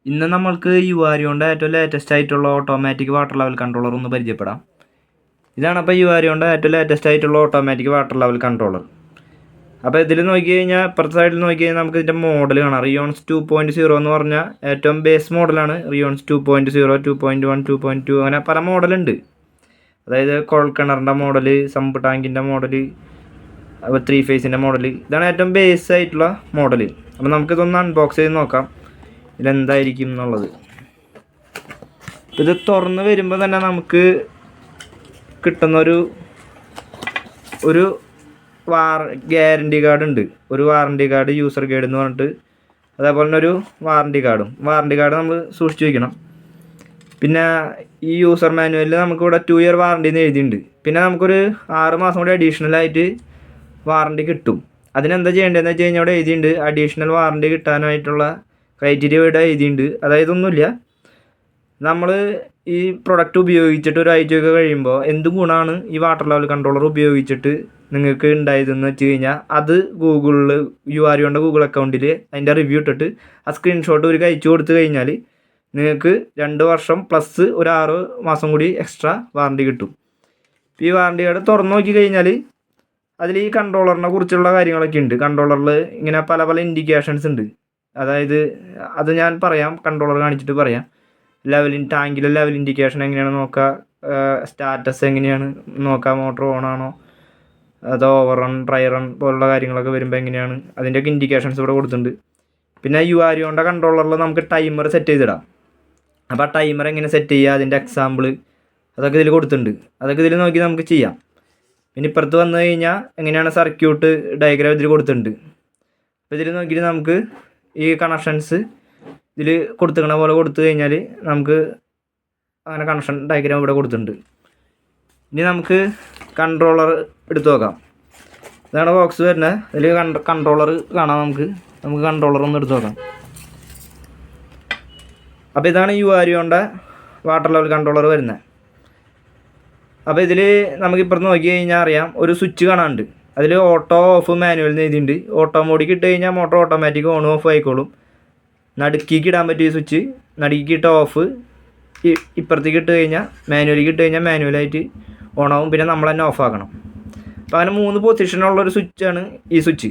ഇന്ന് നമ്മൾക്ക് യുവാരിയോൻ്റെ ഏറ്റവും ലേറ്റസ്റ്റ് ആയിട്ടുള്ള ഓട്ടോമാറ്റിക് വാട്ടർ ലെവൽ കൺട്രോളർ ഒന്ന് പരിചയപ്പെടാം. ഇതാണ് അപ്പോൾ യുവാരിയോൻ്റെ ഏറ്റവും ലേറ്റസ്റ്റ് ആയിട്ടുള്ള ഓട്ടോമാറ്റിക് വാട്ടർ ലെവൽ കൺട്രോളർ. അപ്പോൾ ഇതിൽ നോക്കി കഴിഞ്ഞാൽ ഇപ്പുറത്തെ സൈഡിൽ നോക്കി കഴിഞ്ഞാൽ നമുക്ക് ഇതിൻ്റെ മോഡൽ കാണാം. റിയോൺസ് 2.0 എന്ന് പറഞ്ഞാൽ ഏറ്റവും ബേസ് മോഡലാണ് റിയോൺസ് 2.0, 2.1, 2.2 അങ്ങനെ പല മോഡലുണ്ട്. അതായത് കുഴൽക്കിണറിൻ്റെ മോഡൽ, സമ്പ് ടാങ്കിൻ്റെ മോഡൽ, 3 ഫേസിൻ്റെ മോഡൽ. ഇതാണ് ഏറ്റവും ബേസ് ആയിട്ടുള്ള മോഡൽ. അപ്പോൾ നമുക്കിതൊന്ന് അൺബോക്സ് ചെയ്ത് നോക്കാം ഇതെന്തായിരിക്കും എന്നുള്ളത്. ഇത് തുറന്ന് വരുമ്പോൾ തന്നെ നമുക്ക് കിട്ടുന്നൊരു ഗ്യാരണ്ടി കാർഡ് ഉണ്ട്. ഒരു വാറണ്ടി കാർഡ്, യൂസർ ഗൈഡ് എന്ന് പറഞ്ഞിട്ട്, അതേപോലെ തന്നെ ഒരു വാറണ്ടി കാർഡ് നമ്മൾ സൂക്ഷിച്ച് വയ്ക്കണം. പിന്നെ ഈ യൂസർ മാനുവലിൽ നമുക്കിവിടെ 2 ഇയർ വാറണ്ടി എന്ന് എഴുതിയിട്ടുണ്ട്. പിന്നെ നമുക്കൊരു 6 മാസം കൂടി അഡീഷണലായിട്ട് വാറണ്ടി കിട്ടും. അതിനെന്താ ചെയ്യേണ്ടതെന്ന് വെച്ച് കഴിഞ്ഞാൽ ഇവിടെ എഴുതിയിട്ടുണ്ട് അഡീഷണൽ വാറണ്ടി കിട്ടാനായിട്ടുള്ള ക്രൈറ്റീരിയ ഇവിടെ എഴുതിയിട്ടുണ്ട്. അതായത് ഒന്നുമില്ല, നമ്മൾ ഈ പ്രൊഡക്റ്റ് ഉപയോഗിച്ചിട്ട് ഒരാഴ്ചയൊക്കെ കഴിയുമ്പോൾ എന്ത് ഗുണമാണ് ഈ വാട്ടർ ലെവൽ കൺട്രോളർ ഉപയോഗിച്ചിട്ട് നിങ്ങൾക്ക് ഉണ്ടായതെന്ന് വെച്ച് കഴിഞ്ഞാൽ അത് ഗൂഗിളിൽ യുവാരിയോൻ്റെ ഗൂഗിൾ അക്കൗണ്ടിൽ അതിൻ്റെ റിവ്യൂ ഇട്ടിട്ട് ആ സ്ക്രീൻഷോട്ട് ഒരു അയച്ചു കൊടുത്തു കഴിഞ്ഞാൽ നിങ്ങൾക്ക് 2 വർഷം പ്ലസ് ഒരു 6 മാസം കൂടി എക്സ്ട്രാ വാറണ്ടി കിട്ടും. ഈ വാറണ്ടി കാർഡ് തുറന്നു നോക്കി കഴിഞ്ഞാൽ അതിൽ ഈ കൺട്രോളറിനെ കുറിച്ചുള്ള കാര്യങ്ങളൊക്കെ ഉണ്ട്. കൺട്രോളറിൽ ഇങ്ങനെ പല പല ഇൻഡിക്കേഷൻസ് ഉണ്ട്. അതായത് അത് ഞാൻ പറയാം, കൺട്രോളർ കാണിച്ചിട്ട് പറയാം. ടാങ്കിലെ ലെവൽ ഇൻഡിക്കേഷൻ എങ്ങനെയാണ് നോക്കുക, സ്റ്റാറ്റസ് എങ്ങനെയാണ് നോക്കുക, മോട്ടർ ഓണാണോ അതോ ഓവർ റൺ, ഡ്രൈ റൺ പോലുള്ള കാര്യങ്ങളൊക്കെ വരുമ്പോൾ എങ്ങനെയാണ്, അതിൻ്റെയൊക്കെ ഇൻഡിക്കേഷൻസ് ഇവിടെ കൊടുത്തിട്ടുണ്ട്. പിന്നെ യുവാരിയോൻ്റെ കൺട്രോളറിൽ നമുക്ക് ടൈമർ സെറ്റ് ചെയ്തിടാം. അപ്പോൾ ആ ടൈമർ എങ്ങനെ സെറ്റ് ചെയ്യുക, അതിൻ്റെ എക്സാമ്പിൾ അതൊക്കെ ഇതിൽ കൊടുത്തിട്ടുണ്ട്. അതൊക്കെ ഇതിൽ നോക്കി നമുക്ക് ചെയ്യാം. പിന്നെ ഇപ്പുറത്ത് വന്നു കഴിഞ്ഞാൽ എങ്ങനെയാണ് സർക്യൂട്ട് ഡയഗ്രാം ഇതിൽ കൊടുത്തിട്ടുണ്ട്. അപ്പോൾ ഇതിൽ നോക്കിയിട്ട് നമുക്ക് ഈ കണക്ഷൻസ് ഇതിൽ കൊടുത്തിരിക്കണ പോലെ കൊടുത്തു കഴിഞ്ഞാൽ നമുക്ക് അങ്ങനെ കണക്ഷൻ ഡയഗ്രാം ഇവിടെ കൊടുത്തിട്ടുണ്ട്. ഇനി നമുക്ക് കൺട്രോളർ എടുത്തു നോക്കാം. ഇതാണ് ബോക്സ് വരുന്നത്. ഇതിൽ കൺട്രോളർ കാണാം. നമുക്ക് കൺട്രോളർ ഒന്ന് എടുത്തു നോക്കാം. അപ്പോൾ ഇതാണ് യുവാരിയോൻ്റെ വാട്ടർ ലെവൽ കൺട്രോളർ വരുന്നത്. അപ്പോൾ ഇതിൽ നമുക്കിപ്പുറത്ത് നോക്കി കഴിഞ്ഞാൽ അറിയാം ഒരു സ്വിച്ച് കാണാനുണ്ട്. അതിൽ ഓട്ടോ ഓഫ് മാനുവൽ എന്ന് എഴുതിയിട്ടുണ്ട്. ഓട്ടോ മോഡിക്ക് ഇട്ട് കഴിഞ്ഞാൽ മോട്ടോർ ഓട്ടോമാറ്റിക് ഓൺ ഓഫ് ആയിക്കോളും. നടുക്കിക്ക് ഇടാൻ പറ്റിയ സ്വിച്ച്, നടുക്കിക്ക് ഇട്ട് ഓഫ്, ഇപ്പുറത്തേക്ക് ഇട്ട് കഴിഞ്ഞാൽ മാനുവലിക്ക് ഇട്ട് കഴിഞ്ഞാൽ മാനുവലായിട്ട് ഓണാവും. പിന്നെ നമ്മൾ തന്നെ ഓഫ് ആക്കണം. അപ്പോൾ അങ്ങനെ 3 പൊസിഷനുള്ളൊരു സ്വിച്ചാണ് ഈ സ്വിച്ച്.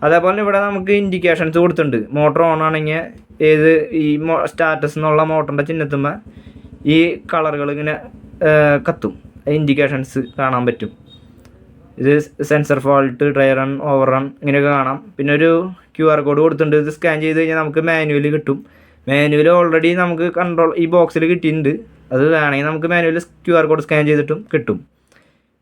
അതേപോലെ ഇവിടെ നമുക്ക് ഇൻഡിക്കേഷൻസ് കൊടുത്തിട്ടുണ്ട്. മോട്ടർ ഓൺ ആണെങ്കിൽ ഏത് ഈ സ്റ്റാറ്റസ് എന്നുള്ള മോട്ടറിൻ്റെ ചിഹ്നത്തുമ്പോൾ ഈ കളറുകൾ ഇങ്ങനെ കത്തും. ഇൻഡിക്കേഷൻസ് കാണാൻ പറ്റും. ഇത് sensor fault, dry run, over run ഇങ്ങനെയൊക്കെ കാണാം. പിന്നെ ഒരു QR കോഡ് കൊടുത്തിട്ടുണ്ട്. ഇത് സ്കാൻ ചെയ്ത് കഴിഞ്ഞാൽ നമുക്ക് മാനുവൽ കിട്ടും. മാനുവൽ ഓൾറെഡി നമുക്ക് ഈ ബോക്സിൽ കിട്ടിയിട്ടുണ്ട്. അത് വേണമെങ്കിൽ നമുക്ക് മാനുവൽ QR കോഡ് സ്കാൻ ചെയ്തിട്ടും കിട്ടും.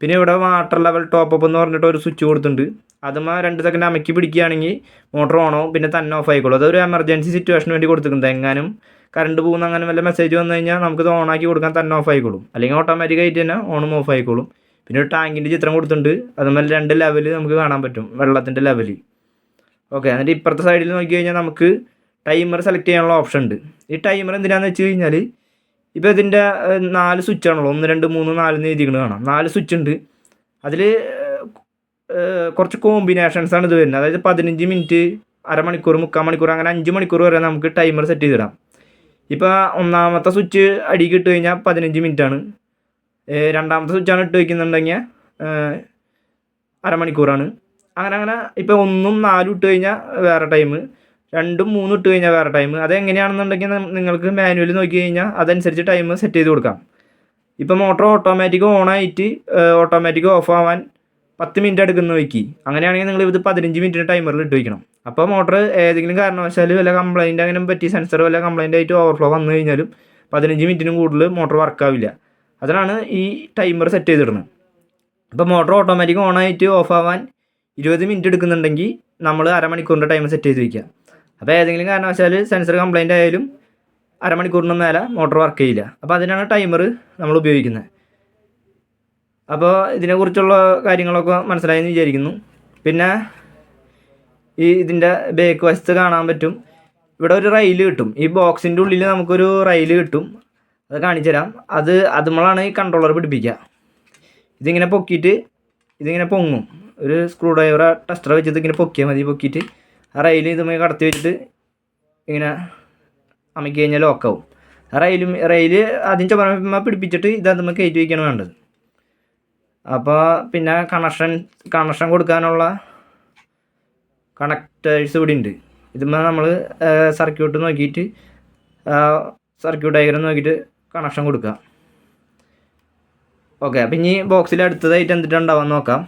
പിന്നെ ഇവിടെ വാട്ടർ ലെവൽ ടോപ്പ് എന്ന് പറഞ്ഞിട്ട് ഒരു സ്വിച്ച് കൊടുത്തിട്ടുണ്ട്. അതുമ്പോൾ 2 സെക്കൻഡ് അമക്കി പിടിക്കുകയാണെങ്കിൽ മോട്ടർ ഓണാവും, പിന്നെ തന്നെ ഓഫ് ആയിക്കോളും. അതൊരു എമർജൻസി സിറ്റുവേഷന് വേണ്ടി കൊടുത്തിട്ടുണ്ട്. എങ്ങാനും കറണ്ട് പോകുന്ന അങ്ങനെ വല്ല മെസ്സേജ് വന്നു കഴിഞ്ഞാൽ നമുക്കിത് ഓണാക്കി കൊടുക്കാൻ തന്നെ ഓഫ് ആയിക്കോളും. അല്ലെങ്കിൽ ഓട്ടോമാറ്റിക്കായിട്ട് തന്നെ ഓണും ഓഫ് ആയിക്കോളും. പിന്നെ ഒരു ടാങ്കിൻ്റെ ചിത്രം കൊടുത്തിട്ടുണ്ട്. അതുപോലെ 2 ലെവൽ നമുക്ക് കാണാൻ പറ്റും, വെള്ളത്തിൻ്റെ ലെവൽ. ഓക്കെ, എന്നിട്ട് ഇപ്പുറത്തെ സൈഡിൽ നോക്കി കഴിഞ്ഞാൽ നമുക്ക് ടൈമർ സെലക്ട് ചെയ്യാനുള്ള ഓപ്ഷൻ ഉണ്ട്. ഈ ടൈമർ എന്തിനാണെന്ന് വെച്ച് കഴിഞ്ഞാൽ ഇപ്പോൾ ഇതിൻ്റെ 4 സ്വിച്ചാണല്ലോ, 1, 2, 3, 4 എന്ന് എഴുതിക്കുന്നത് കാണാം. 4 സ്വിച്ച് ഉണ്ട്. അതിൽ കുറച്ച് കോമ്പിനേഷൻസാണ് ഇത് വരുന്നത്. അതായത് 15 മിനിറ്റ്, അരമണിക്കൂർ, 3/4 മണിക്കൂർ, അങ്ങനെ 5 മണിക്കൂർ വരെ നമുക്ക് ടൈമർ സെറ്റ് ചെയ്തിടാം. ഇപ്പോൾ ഒന്നാമത്തെ സ്വിച്ച് അടിക്ക് ഇട്ട് കഴിഞ്ഞാൽ 15 മിനിറ്റാണ്. രണ്ടാമത്തെ സ്വിച്ചാണ് ഇട്ട് വയ്ക്കുന്നുണ്ടെങ്കിൽ അരമണിക്കൂറാണ്. അങ്ങനെ ഇപ്പോൾ 1ഉം 4ഉം ഇട്ട് കഴിഞ്ഞാൽ വേറെ ടൈം, 2ഉം 3ഉം ഇട്ട് കഴിഞ്ഞാൽ വേറെ ടൈം. അതെങ്ങനെയാണെന്നുണ്ടെങ്കിൽ നിങ്ങൾക്ക് മാനുവൽ നോക്കി കഴിഞ്ഞാൽ അതനുസരിച്ച് ടൈം സെറ്റ് ചെയ്ത് കൊടുക്കാം. ഇപ്പോൾ മോട്ടോർ ഓട്ടോമാറ്റിക് ഓണായിട്ട് ഓട്ടോമാറ്റിക് ഓഫ് ആവാൻ 10 മിനിറ്റ് എടുക്കുന്ന വയ്ക്കി. അങ്ങനെയാണെങ്കിൽ നിങ്ങൾ ഇത് 15 മിനിറ്റിന് ടൈമറിൽ ഇട്ട് വയ്ക്കണം. അപ്പോൾ മോട്ടർ ഏതെങ്കിലും കാരണവശാൽ വല്ല കംപ്ലയിൻ്റ് അങ്ങനെ പറ്റി, സെൻസർ വല്ല കംപ്ലയിൻ്റ് ആയിട്ട് ഓവർഫ്ലോ വന്നു കഴിഞ്ഞാലും 15 മിനിറ്റിനും കൂടുതൽ മോട്ടർ വർക്കാവില്ല. അതിനാണ് ഈ ടൈമർ സെറ്റ് ചെയ്തിടുന്നത്. അപ്പോൾ മോട്ടർ ഓട്ടോമാറ്റിക് ഓണായിട്ട് ഓഫ് ആവാൻ 20 മിനിറ്റ് എടുക്കുന്നുണ്ടെങ്കിൽ നമ്മൾ അരമണിക്കൂറിൻ്റെ ടൈം സെറ്റ് ചെയ്ത് വയ്ക്കുക. അപ്പോൾ ഏതെങ്കിലും കാരണവശാൽ സെൻസർ കംപ്ലയിൻ്റ് ആയാലും അരമണിക്കൂറിന് മേലെ മോട്ടർ വർക്ക് ചെയ്യില്ല. അപ്പോൾ അതിനാണ് ടൈമർ നമ്മൾ ഉപയോഗിക്കുന്നത്. അപ്പോൾ ഇതിനെക്കുറിച്ചുള്ള കാര്യങ്ങളൊക്കെ മനസ്സിലായെന്ന് വിചാരിക്കുന്നു. പിന്നെ ഇതിൻ്റെ ബേക്ക് വശത്ത് കാണാൻ പറ്റും, ഇവിടെ ഒരു റെയിൽ കിട്ടും. ഈ ബോക്സിൻ്റെ ഉള്ളിൽ നമുക്കൊരു റെയിൽ കിട്ടും. അത് കാണിച്ചു തരാം. അതുമ്മളാണ് ഈ കൺട്രോളർ പിടിപ്പിക്കുക. ഇതിങ്ങനെ പൊക്കിയിട്ട് ഇതിങ്ങനെ പൊങ്ങും. ഒരു സ്ക്രൂ ഡ്രൈവർ ടെസ്റ്റർ വെച്ചിട്ട് ഇങ്ങനെ പൊക്കിയാൽ മതി. പൊക്കിയിട്ട് ആ റെയിൽ ഇതുമായി കടത്തി വെച്ചിട്ട് ഇങ്ങനെ അമക്കി കഴിഞ്ഞാൽ ലോക്കാവും. റെയിൽ ആദ്യം ചുമരുമ്മ പിടിപ്പിച്ചിട്ട് ഇത് അതുമ്മ കയറ്റി വയ്ക്കുകയാണ് വേണ്ടത്. അപ്പോൾ പിന്നെ കണക്ഷൻ കൊടുക്കാനുള്ള കണക്റ്റേഴ്സ് ഇവിടെ ഉണ്ട്. ഇതുമ്മ നമ്മൾ സർക്യൂട്ട് നോക്കിയിട്ട് സർക്യൂട്ട് ഡയഗ്രം നോക്കിയിട്ട് കണക്ഷൻ കൊടുക്കുക. ഓക്കെ, അപ്പം ഇനി ബോക്സിൽ അടുത്തതായിട്ട് എന്തിട്ടുണ്ടാവാൻ നോക്കാം.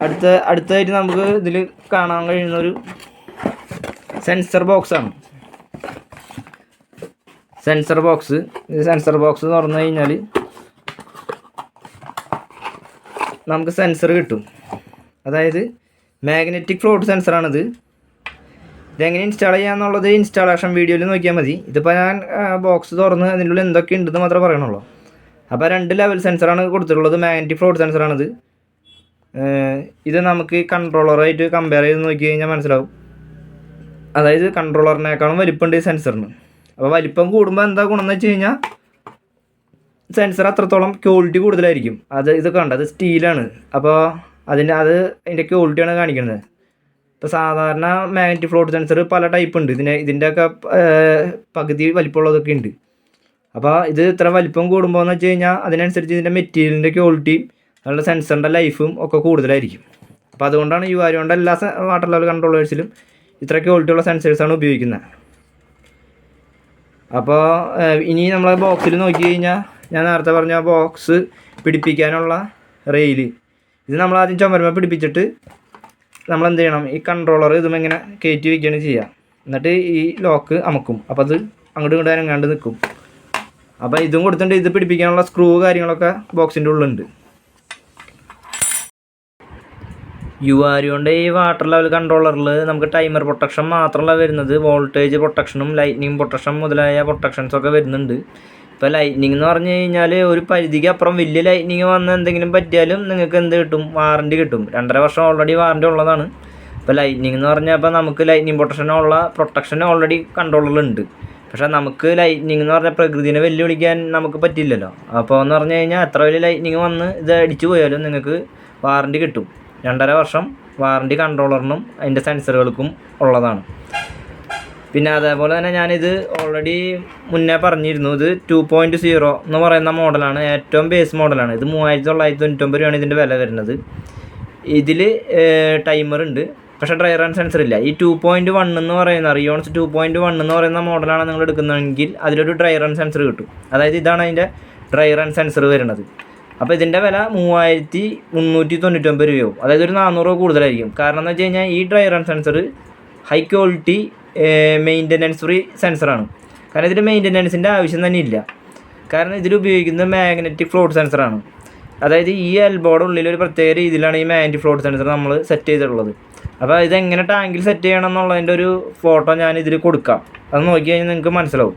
അടുത്തതായിട്ട് നമുക്ക് ഇതിൽ കാണാൻ കഴിയുന്നൊരു സെൻസർ ബോക്സാണ്. സെൻസർ ബോക്സ് തുറന്നു കഴിഞ്ഞാൽ നമുക്ക് സെൻസർ കിട്ടും. അതായത് മാഗ്നറ്റിക് ഫ്ലോട്ട് സെൻസറാണിത്. ഇതെങ്ങനെ ഇൻസ്റ്റാൾ ചെയ്യാന്നുള്ളത് ഇൻസ്റ്റാളേഷൻ വീഡിയോയിൽ നോക്കിയാൽ മതി. ഇതിപ്പോൾ ഞാൻ ബോക്സ് തുറന്ന് അതിൻ്റെ ഉള്ളിൽ എന്തൊക്കെ ഉണ്ടെന്ന് മാത്രമേ പറയണുള്ളൂ. അപ്പോൾ 2 ലെവൽ സെൻസറാണ് കൊടുത്തിട്ടുള്ളത്. മാഗ്നറ്റിക് ഫ്ലോട്ട് സെൻസറാണിത്. ഇത് നമുക്ക് കൺട്രോളറായിട്ട് കമ്പയർ ചെയ്ത് നോക്കി കഴിഞ്ഞാൽ മനസ്സിലാവും. അതായത് കൺട്രോളറിനേക്കാളും വലിപ്പമുണ്ട് ഈ സെൻസറിന്. അപ്പോൾ വലിപ്പം കൂടുമ്പോൾ എന്താ ഗുണമെന്ന് വെച്ച് കഴിഞ്ഞാൽ സെൻസർ അത്രത്തോളം ക്വാളിറ്റി കൂടുതലായിരിക്കും. ഇത് കണ്ട, അത് സ്റ്റീലാണ്. അപ്പോൾ അതിൻ്റെ ക്വാളിറ്റിയാണ് കാണിക്കുന്നത്. ഇപ്പോൾ സാധാരണ മാഗ്നറ്റിക് ഫ്ലോട്ട് സെൻസർ പല ടൈപ്പ് ഉണ്ട്. ഇതിൻ്റെയൊക്കെ പകുതി വലിപ്പമുള്ളതൊക്കെ ഉണ്ട്. അപ്പോൾ ഇത് ഇത്ര വലിപ്പം കൂടുമ്പോൾ എന്ന് വെച്ച് കഴിഞ്ഞാൽ അതിനനുസരിച്ച് ഇതിൻ്റെ മെറ്റീരിയലിൻ്റെ ക്വാളിറ്റിയും അതുപോലെ സെൻസറിൻ്റെ ലൈഫും ഒക്കെ കൂടുതലായിരിക്കും. അപ്പോൾ അതുകൊണ്ടാണ് ഈ വാരിയോണ്ട എല്ലാ വാട്ടർ ലെവൽ കൺട്രോളേഴ്സിലും ഇത്ര ക്വാളിറ്റിയുള്ള സെൻസേഴ്സാണ് ഉപയോഗിക്കുന്നത്. അപ്പോൾ ഇനി നമ്മൾ ബോക്സിൽ നോക്കി കഴിഞ്ഞാൽ ഞാൻ നേരത്തെ പറഞ്ഞ ബോക്സ് പിടിപ്പിക്കാനുള്ള റെയിൽ ഇത് നമ്മൾ ആദ്യം ചുമരുമ്മ പിടിപ്പിച്ചിട്ട് നമ്മൾ എന്ത് ചെയ്യണം, ഈ കൺട്രോളർ ഇതുമിങ്ങനെ കയറ്റി വയ്ക്കുകയാണ് ചെയ്യുക. എന്നിട്ട് ഈ ലോക്ക് അമക്കും. അപ്പോൾ അത് അങ്ങോട്ടും ഇങ്ങോട്ടും അനങ്ങാണ്ട് നിൽക്കും. അപ്പോൾ ഇതും കൊടുത്തിട്ട് ഇത് പിടിപ്പിക്കാനുള്ള സ്ക്രൂ കാര്യങ്ങളൊക്കെ ബോക്സിൻ്റെ ഉള്ളിലുണ്ട്. കൊണ്ട് ഈ വാട്ടർ ലെവൽ കൺട്രോളറിൽ നമുക്ക് ടൈമർ പ്രൊട്ടക്ഷൻ മാത്രമല്ല വരുന്നത്, വോൾട്ടേജ് പ്രൊട്ടക്ഷനും ലൈറ്റ്നിങ് പ്രൊട്ടക്ഷൻ മുതലായ പ്രൊട്ടക്ഷൻസൊക്കെ വരുന്നുണ്ട്. ഇപ്പോൾ ലൈറ്റ്നിങ് എന്ന് പറഞ്ഞു കഴിഞ്ഞാൽ ഒരു പരിധിക്ക് അപ്പുറം വലിയ ലൈറ്റ്നിങ് വന്ന് എന്തെങ്കിലും പറ്റിയാലും നിങ്ങൾക്ക് എന്ത് കിട്ടും, വാറൻറ്റി കിട്ടും. 2.5 വർഷം ഓൾറെഡി വാറൻറ്റി ഉള്ളതാണ്. ഇപ്പോൾ ലൈറ്റ്നിങ് എന്ന് പറഞ്ഞാൽ ഇപ്പോൾ നമുക്ക് ലൈറ്റ്നിങ് പ്രൊട്ടക്ഷൻ ഓൾറെഡി കൺട്രോളറിലുണ്ട്. പക്ഷേ നമുക്ക് ലൈറ്റ്നിങ് എന്ന് പറഞ്ഞാൽ പ്രകൃതിനെ വെല്ലുവിളിക്കാൻ നമുക്ക് പറ്റില്ലല്ലോ. അപ്പോൾ എന്ന് പറഞ്ഞു കഴിഞ്ഞാൽ എത്ര വലിയ ലൈറ്റ്നിങ് വന്ന് ഇത് അടിച്ചു പോയാലും നിങ്ങൾക്ക് വാറൻറ്റി കിട്ടും. 2.5 വർഷം വാറൻറ്റി കൺട്രോളറിനും അതിൻ്റെ സെൻസറുകൾക്കും ഉള്ളതാണ്. പിന്നെ അതേപോലെ തന്നെ ഞാനിത് ഓൾറെഡി മുന്നേ പറഞ്ഞിരുന്നു. ഇത് 2.0 എന്ന് പറയുന്ന മോഡലാണ്, ഏറ്റവും ബേസ് മോഡലാണ്. ഇത് 3999 രൂപയാണ് ഇതിൻ്റെ വില വരുന്നത്. ഇതിൽ ടൈമർ ഉണ്ട്, പക്ഷേ ഡ്രൈ റൺ സെൻസർ ഇല്ല. ഈ 2.1 എന്ന് പറയുന്ന റിയോൺസ് 2.1 എന്ന് പറയുന്ന മോഡലാണ് നിങ്ങൾ എടുക്കുന്നതെങ്കിൽ അതിലൊരു ഡ്രൈ റൺ സെൻസർ കിട്ടും. അതായത് ഇതാണ് അതിൻ്റെ ഡ്രൈ റൺ സെൻസർ വരുന്നത്. അപ്പോൾ ഇതിൻ്റെ വില 3399 രൂപയാവും. അതായത് ഒരു 400 രൂപ കൂടുതലായിരിക്കും. കാരണം എന്ന് വെച്ച് കഴിഞ്ഞാൽ ഈ dry run sensor high quality maintenance free സെൻസറാണ്. കാരണം ഇതിന് മെയിൻ്റനൻസിൻ്റെ ആവശ്യം തന്നെ ഇല്ല. കാരണം ഇതിൽ ഉപയോഗിക്കുന്നത് മാഗ്നറ്റിക് ഫ്ലോട്ട് സെൻസറാണ്. അതായത് ഈ എൽബോയുടെ ഉള്ളിൽ ഒരു പ്രത്യേക രീതിയിലാണ് ഈ മാഗ്നറ്റിക് ഫ്ലോട്ട് സെൻസർ നമ്മൾ സെറ്റ് ചെയ്തിട്ടുള്ളത്. അപ്പോൾ ഇതെങ്ങനെ ടാങ്കിൽ സെറ്റ് ചെയ്യണം എന്നുള്ളതിൻ്റെ ഒരു ഫോട്ടോ ഞാൻ ഇതിൽ കൊടുക്കാം. അത് നോക്കി കഴിഞ്ഞാൽ നിങ്ങൾക്ക് മനസ്സിലാവും.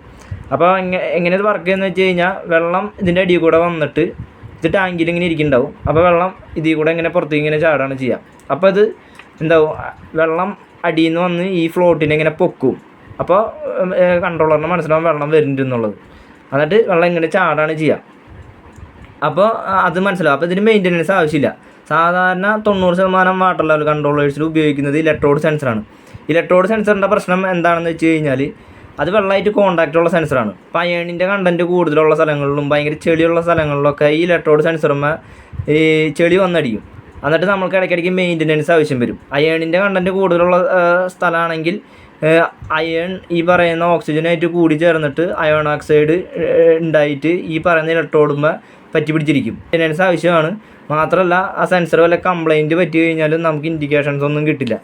അപ്പോൾ എങ്ങനെ ഇത് വർക്ക് ചെയ്യുന്നത് വെച്ച് കഴിഞ്ഞാൽ വെള്ളം ഇതിൻ്റെ അടിയിൽ കൂടെ വന്നിട്ട് ഇത് ടാങ്കിൽ ഇങ്ങനെ ഇരിക്കുന്നുണ്ടാവും. അപ്പോൾ വെള്ളം ഇതിൽ കൂടെ ഇങ്ങനെ പുറത്തേക്ക് ഇങ്ങനെ ചാടാണ് ചെയ്യുക. അപ്പോൾ ഇത് എന്താവും, വെള്ളം അടിയിൽ നിന്ന് വന്ന് ഈ ഫ്ലോട്ടിനെ ഇങ്ങനെ പൊക്കും. അപ്പോൾ കൺട്രോളറിന് മനസ്സിലാവും വെള്ളം വരുന്നുണ്ട് എന്നുള്ളത്. എന്നിട്ട് വെള്ളം ഇങ്ങനെ ചാടാണ് ചെയ്യുക. അപ്പോൾ അത് മനസ്സിലാവും. അപ്പോൾ ഇതിന് മെയിൻ്റനൻസ് ആവശ്യമില്ല. സാധാരണ 90% വാട്ടർ ലെവൽ കൺട്രോളേഴ്സിൽ ഉപയോഗിക്കുന്നത് ഇലക്ട്രോഡ് സെൻസറാണ്. ഇലക്ട്രോഡ് സെൻസറിൻ്റെ പ്രശ്നം എന്താണെന്ന് വെച്ച് കഴിഞ്ഞാൽ അത് വെള്ളമായിട്ട് കോൺടാക്റ്റുള്ള സെൻസറാണ്. അപ്പോൾ അയേണിൻ്റെ കണ്ടൻറ്റ് കൂടുതലുള്ള സ്ഥലങ്ങളിലും ഭയങ്കര ചെളിയുള്ള സ്ഥലങ്ങളിലൊക്കെ ഈ ഇലക്ട്രോഡ് സെൻസറുമ്പോൾ ഈ ചെളി വന്നടിക്കും. എന്നിട്ട് നമുക്ക് ഇടയ്ക്കിടയ്ക്ക് മെയിൻ്റനൻസ് ആവശ്യം വരും. അയേണിൻ്റെ കണ്ടൻറ്റ് കൂടുതലുള്ള സ്ഥലമാണെങ്കിൽ അയൺ ഈ പറയുന്ന ഓക്സിജനായിട്ട് കൂടി ചേർന്നിട്ട് അയോൺ ഓക്സൈഡ് ഉണ്ടായിട്ട് ഈ പറയുന്ന ഇലക്ട്രോഡുമ്പോൾ പറ്റി പിടിച്ചിരിക്കും. മെയിൻ്റനൻസ് ആവശ്യമാണ്. മാത്രമല്ല ആ സെൻസർ വല്ല കംപ്ലൈൻറ്റ് പറ്റി കഴിഞ്ഞാലും നമുക്ക് ഇൻഡിക്കേഷൻസ് ഒന്നും കിട്ടില്ല.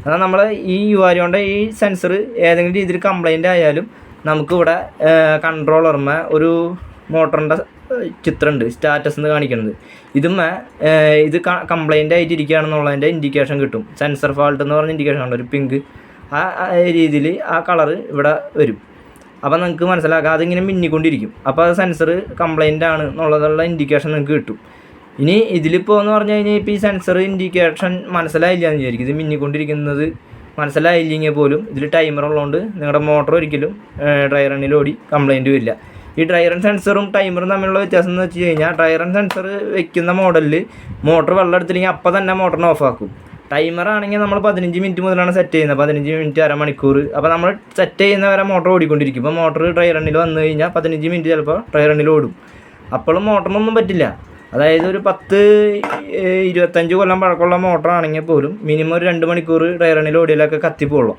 എന്നാൽ നമ്മൾ ഈ കൊണ്ട് ഈ സെൻസർ ഏതെങ്കിലും രീതിയിൽ കംപ്ലൈൻ്റ് ആയാലും നമുക്കിവിടെ കൺട്രോളർമേ ഒരു മോട്ടറിൻ്റെ ചിത്രമുണ്ട്, സ്റ്റാറ്റസ് എന്ന് കാണിക്കുന്നത്. ഇത് കംപ്ലൈൻ്റ് ആയിട്ടിരിക്കുകയാണെന്നുള്ളതിൻ്റെ ഇൻഡിക്കേഷൻ കിട്ടും. സെൻസർ ഫാൾട്ട് എന്ന് പറഞ്ഞ ഇൻഡിക്കേഷൻ ഉണ്ട്, ഒരു പിങ്ക് ആ രീതിയിൽ ആ കളറ് ഇവിടെ വരും. അപ്പോൾ നിങ്ങൾക്ക് മനസ്സിലാക്കാം, അതിങ്ങനെ മിന്നിക്കൊണ്ടിരിക്കും. അപ്പോൾ അത് സെൻസർ കംപ്ലൈൻ്റ് ആണ് എന്നുള്ളതുള്ള ഇൻഡിക്കേഷൻ നിങ്ങൾക്ക് കിട്ടും. ഇനി ഇതിലിപ്പോൾ എന്ന് പറഞ്ഞു കഴിഞ്ഞാൽ ഇപ്പോൾ ഈ സെൻസർ ഇൻഡിക്കേഷൻ മനസ്സിലായില്ല എന്ന് വിചാരിക്കും. ഇത് മിന്നിക്കൊണ്ടിരിക്കുന്നത് മനസ്സിലായില്ലെങ്കിൽ പോലും ഇതിൽ ടൈമർ ഉള്ളതുകൊണ്ട് നിങ്ങളുടെ മോട്ടർ ഒരിക്കലും ഡ്രൈ റണ്ണിലോടി കംപ്ലൈൻറ്റ് വരില്ല. ഈ ഡ്രൈ റൺ സെൻസറും ടൈമറും തമ്മിലുള്ള വ്യത്യാസം എന്ന് വെച്ച് കഴിഞ്ഞാൽ ഡ്രൈ റൺ സെൻസർ വെക്കുന്ന മോഡലിൽ മോട്ടർ വെള്ളം എടുത്തില്ലെങ്കിൽ അപ്പം തന്നെ മോട്ടറിനെ ഓഫാക്കും. ടൈമർ ആണെങ്കിൽ നമ്മൾ 15 മിനിറ്റ് മുതലാണ് സെറ്റ് ചെയ്യുന്നത്, 15 മിനിറ്റ് അരമണിക്കൂർ. അപ്പോൾ നമ്മൾ സെറ്റ് ചെയ്യുന്ന വരെ മോട്ടർ ഓടിക്കൊണ്ടിരിക്കും. ഇപ്പോൾ മോട്ടർ ഡ്രൈ റണ്ണിൽ വന്നു കഴിഞ്ഞാൽ 15 മിനിറ്റ് ചിലപ്പോൾ ഡ്രൈ റണ്ണിൽ ഓടും. അപ്പോഴും മോട്ടറിനൊന്നും പറ്റില്ല. അതായത് ഒരു 10-25 കൊല്ലം പഴക്കമുള്ള മോട്ടറാണെങ്കിൽ പോലും മിനിമം ഒരു 2 മണിക്കൂർ ഡ്രൈ റണ്ണിൽ ഓടിയാലൊക്കെ കത്തിപ്പോളും.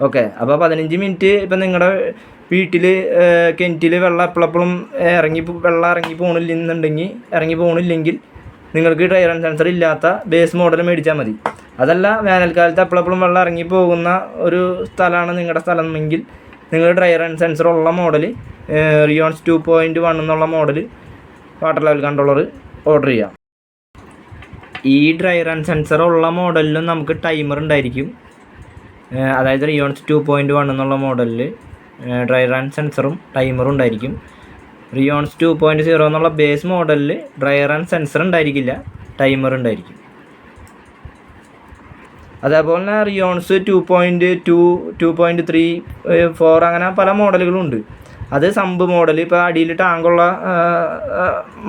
ഓക്കെ, അപ്പോൾ 15 മിനിറ്റ് ഇപ്പം നിങ്ങളുടെ വീട്ടിൽ കിണറ്റിൽ വെള്ളം എപ്പോഴെപ്പോഴും വെള്ളം ഇറങ്ങി പോകണില്ലെങ്കിൽ നിങ്ങൾക്ക് ഡ്രൈ റൺ സെൻസർ ഇല്ലാത്ത ബേസ് മോഡൽ മേടിച്ചാൽ മതി. അതല്ല, വേനൽക്കാലത്ത് എപ്പോഴെപ്പോഴും വെള്ളം ഇറങ്ങി പോകുന്ന ഒരു സ്ഥലമാണ് നിങ്ങളുടെ സ്ഥലമെങ്കിൽ നിങ്ങൾ ഡ്രൈ റൺ സെൻസർ ഉള്ള മോഡൽ റിയോൺസ് 2.1 എന്നുള്ള model water level controller order ചെയ്യാം. ഈ ഡ്രൈ റൺ സെൻസർ ഉള്ള മോഡലിലും നമുക്ക് ടൈമർ ഉണ്ടായിരിക്കും. അതായത് റിയോൺസ് 2.1 എന്നുള്ള മോഡലിൽ ഡ്രൈ റൺ സെൻസറും ടൈമറും ഉണ്ടായിരിക്കും. റിയോൺസ് 2.0 എന്നുള്ള ബേസ് മോഡലിൽ ഡ്രൈ റൺ സെൻസർ ഉണ്ടായിരിക്കില്ല, ടൈമർ ഉണ്ടായിരിക്കും. അതേപോലെ തന്നെ റിയോൺസ് 2.2, 2.3, 4 അങ്ങനെ പല മോഡലുകളുണ്ട്. അത് സമ്പ് മോഡൽ. ഇപ്പോൾ അടിയിൽ ടാങ്കുള്ള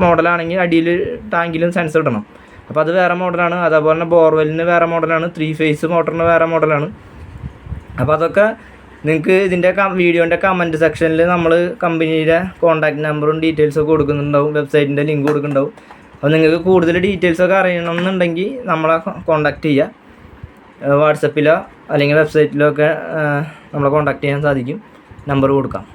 മോഡലാണെങ്കിൽ അടിയിൽ ടാങ്കിലും സെൻസർ ഇടണം. അപ്പോൾ അത് വേറെ മോഡലാണ്. അതേപോലെ തന്നെ ബോർവെല്ലിന് വേറെ മോഡലാണ്, 3 ഫേസ് മോട്ടറിന് വേറെ മോഡലാണ്. അപ്പോൾ അതൊക്കെ നിങ്ങൾക്ക് ഇതിൻ്റെ വീഡിയോൻ്റെ കമൻറ്റ് സെക്ഷനിൽ നമ്മൾ കമ്പനിയുടെ കോൺടാക്റ്റ് നമ്പറും ഡീറ്റെയിൽസൊക്കെ കൊടുക്കുന്നുണ്ടാവും, വെബ്സൈറ്റിൻ്റെ ലിങ്ക് കൊടുക്കുന്നുണ്ടാവും. അപ്പോൾ നിങ്ങൾക്ക് കൂടുതൽ ഡീറ്റെയിൽസൊക്കെ അറിയണമെന്നുണ്ടെങ്കിൽ നമ്മളെ കോൺടാക്റ്റ് ചെയ്യുക. വാട്സപ്പിലോ അല്ലെങ്കിൽ വെബ്സൈറ്റിലോ ഒക്കെ നമ്മളെ കോൺടാക്റ്റ് ചെയ്യാൻ സാധിക്കും. നമ്പർ കൊടുക്കാം.